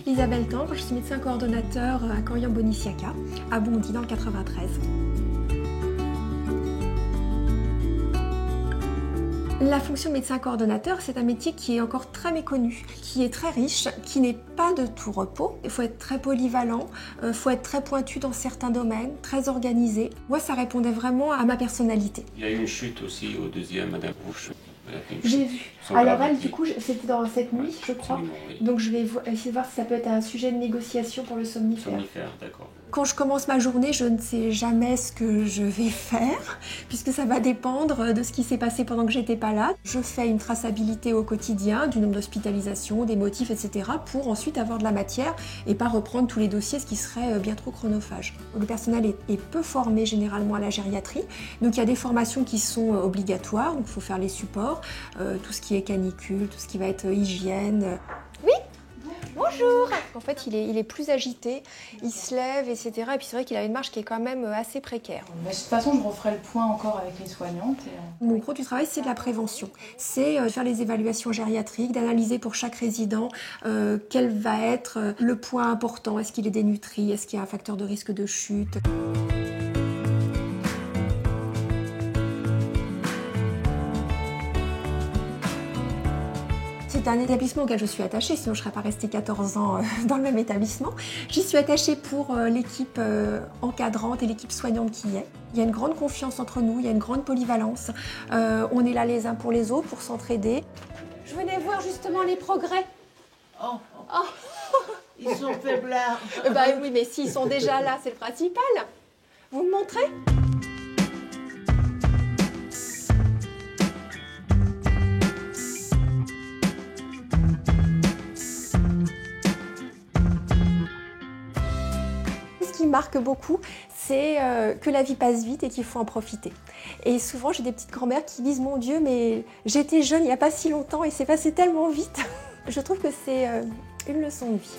Isabelle Tendre, je suis médecin coordonnateur à Corian-Bonissiaca, à Bondy dans le 93. La fonction de médecin coordonnateur, c'est un métier qui est encore très méconnu, qui est très riche, qui n'est pas de tout repos. Il faut être très polyvalent, il faut être très pointu dans certains domaines, très organisé. Moi, ça répondait vraiment à ma personnalité. Il y a eu une chute aussi au deuxième, Madame Bouche. J'ai vu. Alors elle, du coup, c'était dans cette nuit, je crois. Oui. Donc je vais essayer de voir si ça peut être un sujet de négociation pour le somnifère. Somnifère, d'accord. Quand je commence ma journée, je ne sais jamais ce que je vais faire, puisque ça va dépendre de ce qui s'est passé pendant que j'étais pas là. Je fais une traçabilité au quotidien du nombre d'hospitalisations, des motifs, etc. pour ensuite avoir de la matière et pas reprendre tous les dossiers, ce qui serait bien trop chronophage. Le personnel est peu formé généralement à la gériatrie, donc il y a des formations qui sont obligatoires, donc il faut faire les supports, tout ce qui est canicule, tout ce qui va être hygiène. Oui ? Bonjour! En fait, il est plus agité, il se lève, etc. Et puis c'est vrai qu'il a une marche qui est quand même assez précaire. Mais de toute façon, je referai le point encore avec les soignantes. Mon gros du travail, c'est de la prévention. C'est faire les évaluations gériatriques, d'analyser pour chaque résident quel va être le point important. Est-ce qu'il est dénutri? Est-ce qu'il y a un facteur de risque de chute? C'est un établissement auquel je suis attachée, sinon je ne serais pas restée 14 ans dans le même établissement. J'y suis attachée pour l'équipe encadrante et l'équipe soignante qui y est. Il y a une grande confiance entre nous, il y a une grande polyvalence. On est là les uns pour les autres, pour s'entraider. Je venais voir justement les progrès. Oh. Ils sont faiblards. Bah oui, mais s'ils sont déjà là, c'est le principal. Vous me montrez ? Ce qui marque beaucoup, c'est que la vie passe vite et qu'il faut en profiter. Et souvent, j'ai des petites grand-mères qui disent « Mon Dieu, mais j'étais jeune il n'y a pas si longtemps et c'est passé tellement vite !» Je trouve que c'est une leçon de vie.